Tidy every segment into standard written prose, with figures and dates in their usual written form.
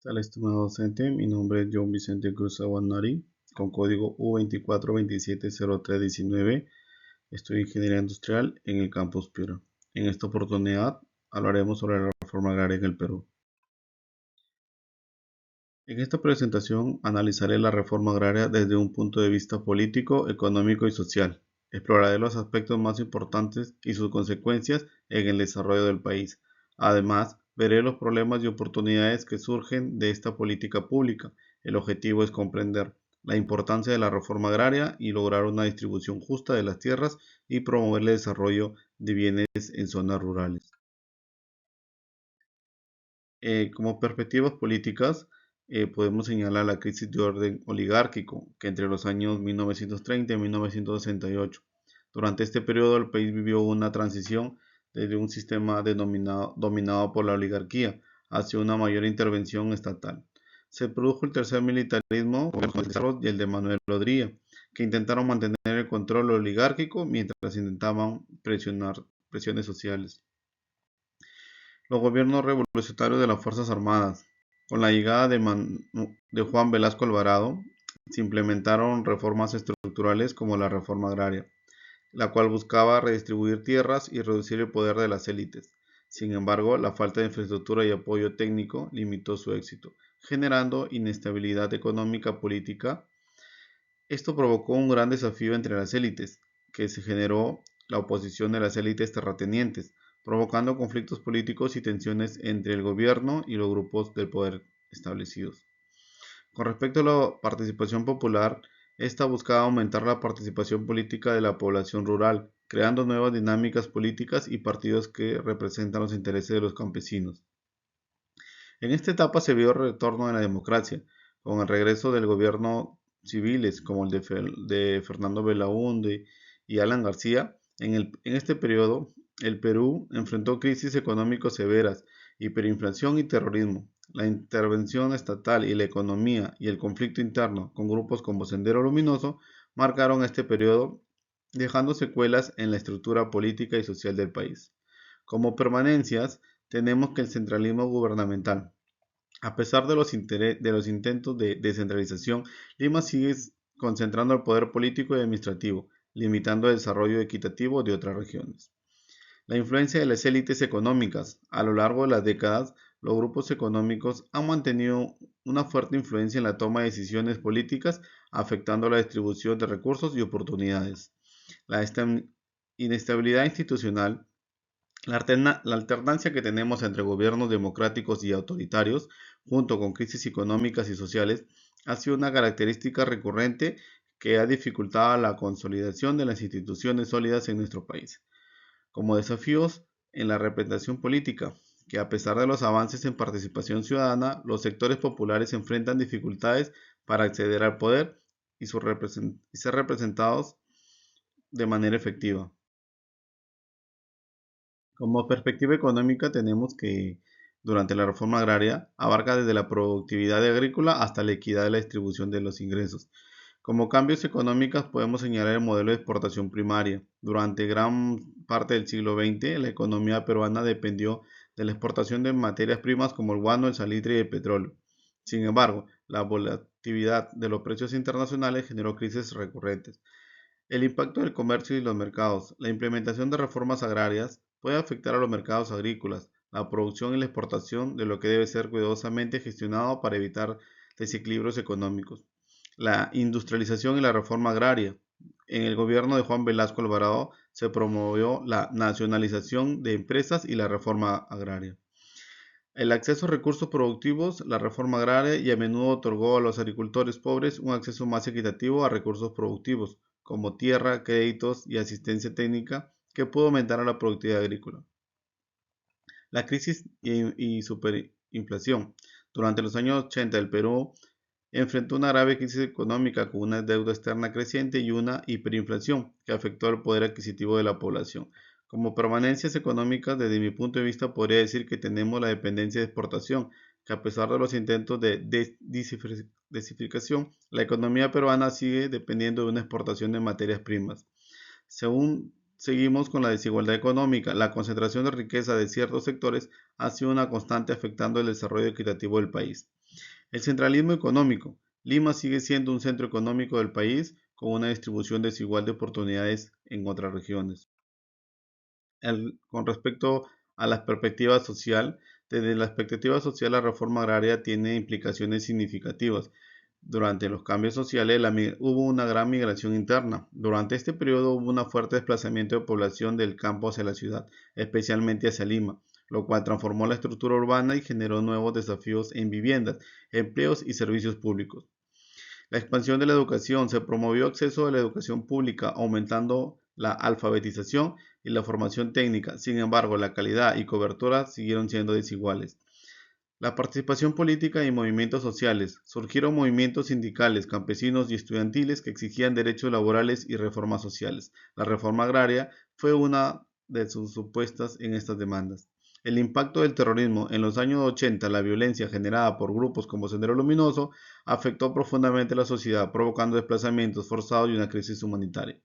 Tal estimado docente, mi nombre es John Vicente Cruz Aguanari, con código U24270319. Estudio Ingeniería Industrial en el Campus Piura. En esta oportunidad hablaremos sobre la reforma agraria en el Perú. En esta presentación analizaré la reforma agraria desde un punto de vista político, económico y social. Exploraré los aspectos más importantes y sus consecuencias en el desarrollo del país. Además, veré los problemas y oportunidades que surgen de esta política pública. El objetivo es comprender la importancia de la reforma agraria y lograr una distribución justa de las tierras y promover el desarrollo de bienes en zonas rurales. Como perspectivas políticas, podemos señalar la crisis de orden oligárquico, que entre los años 1930 y 1968. Durante este periodo, el país vivió una transición desde un sistema dominado por la oligarquía hacia una mayor intervención estatal. Se produjo el tercer militarismo y el de Manuel Odría, que intentaron mantener el control oligárquico mientras intentaban presiones sociales. Los gobiernos revolucionarios de las Fuerzas Armadas. Con la llegada de Juan Velasco Alvarado, se implementaron reformas estructurales como la reforma agraria, la cual buscaba redistribuir tierras y reducir el poder de las élites. Sin embargo, la falta de infraestructura y apoyo técnico limitó su éxito, generando inestabilidad económica política. Esto provocó un gran desafío entre las élites, que se generó la oposición de las élites terratenientes, provocando conflictos políticos y tensiones entre el gobierno y los grupos del poder establecidos. Con respecto a la participación popular, esta buscaba aumentar la participación política de la población rural, creando nuevas dinámicas políticas y partidos que representan los intereses de los campesinos. En esta etapa se vio el retorno de la democracia, con el regreso del gobierno civiles como el de Fernando Belaúnde y Alan García. En este periodo, el Perú enfrentó crisis económicas severas, hiperinflación y terrorismo. La intervención estatal y la economía y el conflicto interno con grupos como Sendero Luminoso marcaron este periodo, dejando secuelas en la estructura política y social del país. Como permanencias, tenemos que el centralismo gubernamental. A pesar de los intentos de descentralización, Lima sigue concentrando el poder político y administrativo, limitando el desarrollo equitativo de otras regiones. La influencia de las élites económicas. A lo largo de las décadas, los grupos económicos han mantenido una fuerte influencia en la toma de decisiones políticas, afectando la distribución de recursos y oportunidades. La inestabilidad institucional. La alternancia que tenemos entre gobiernos democráticos y autoritarios, junto con crisis económicas y sociales, ha sido una característica recurrente que ha dificultado la consolidación de las instituciones sólidas en nuestro país. Como desafíos en la representación política, que a pesar de los avances en participación ciudadana, los sectores populares enfrentan dificultades para acceder al poder y ser representados de manera efectiva. Como perspectiva económica tenemos que durante la reforma agraria abarca desde la productividad agrícola hasta la equidad de la distribución de los ingresos. Como cambios económicos podemos señalar el modelo de exportación primaria. Durante gran parte del siglo XX la economía peruana dependió de la exportación de materias primas como el guano, el salitre y el petróleo. Sin embargo, la volatilidad de los precios internacionales generó crisis recurrentes. El impacto del comercio y los mercados. La implementación de reformas agrarias puede afectar a los mercados agrícolas, la producción y la exportación, de lo que debe ser cuidadosamente gestionado para evitar desequilibrios económicos. La industrialización y la reforma agraria. En el gobierno de Juan Velasco Alvarado se promovió la nacionalización de empresas y la reforma agraria. El acceso a recursos productivos, la reforma agraria y a menudo otorgó a los agricultores pobres un acceso más equitativo a recursos productivos, como tierra, créditos y asistencia técnica, que pudo aumentar la productividad agrícola. La crisis y superinflación. Durante los años 80 el Perú enfrentó una grave crisis económica con una deuda externa creciente y una hiperinflación que afectó el poder adquisitivo de la población. Como permanencias económicas, desde mi punto de vista, podría decir que tenemos la dependencia de exportación, que a pesar de los intentos de diversificación, la economía peruana sigue dependiendo de una exportación de materias primas. Según seguimos con la desigualdad económica, la concentración de riqueza de ciertos sectores ha sido una constante afectando el desarrollo equitativo del país. El centralismo económico. Lima sigue siendo un centro económico del país con una distribución desigual de oportunidades en otras regiones. Con respecto a la perspectiva social, desde la perspectiva social la reforma agraria tiene implicaciones significativas. Durante los cambios sociales hubo una gran migración interna. Durante este periodo hubo un fuerte desplazamiento de población del campo hacia la ciudad, especialmente hacia Lima, lo cual transformó la estructura urbana y generó nuevos desafíos en viviendas, empleos y servicios públicos. La expansión de la educación. Se promovió acceso a la educación pública, aumentando la alfabetización y la formación técnica. Sin embargo, la calidad y cobertura siguieron siendo desiguales. La participación política y movimientos sociales. Surgieron movimientos sindicales, campesinos y estudiantiles que exigían derechos laborales y reformas sociales. La reforma agraria fue una de sus supuestas en estas demandas. El impacto del terrorismo. En los años 80, la violencia generada por grupos como Sendero Luminoso afectó profundamente a la sociedad, provocando desplazamientos forzados y una crisis humanitaria.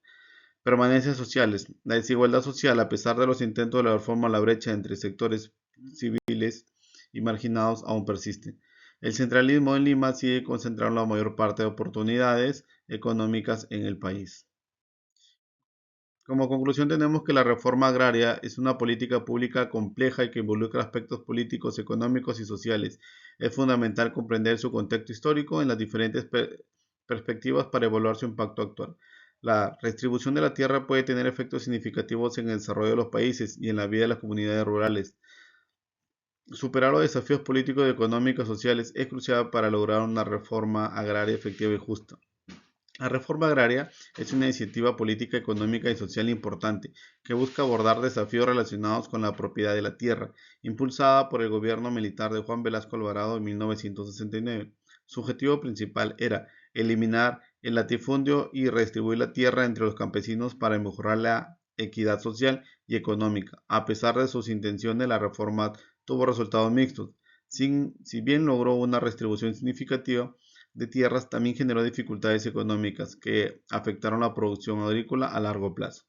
Permanencias sociales. La desigualdad social, a pesar de los intentos de la reforma, la brecha entre sectores civiles y marginados aún persiste. El centralismo en Lima sigue concentrando la mayor parte de oportunidades económicas en el país. Como conclusión tenemos que la reforma agraria es una política pública compleja y que involucra aspectos políticos, económicos y sociales. Es fundamental comprender su contexto histórico en las diferentes perspectivas para evaluar su impacto actual. La redistribución de la tierra puede tener efectos significativos en el desarrollo de los países y en la vida de las comunidades rurales. Superar los desafíos políticos, económicos y sociales es crucial para lograr una reforma agraria efectiva y justa. La reforma agraria es una iniciativa política, económica y social importante que busca abordar desafíos relacionados con la propiedad de la tierra, impulsada por el gobierno militar de Juan Velasco Alvarado en 1969. Su objetivo principal era eliminar el latifundio y redistribuir la tierra entre los campesinos para mejorar la equidad social y económica. A pesar de sus intenciones, la reforma tuvo resultados mixtos. Si bien logró una redistribución significativa de tierras, también generó dificultades económicas que afectaron la producción agrícola a largo plazo.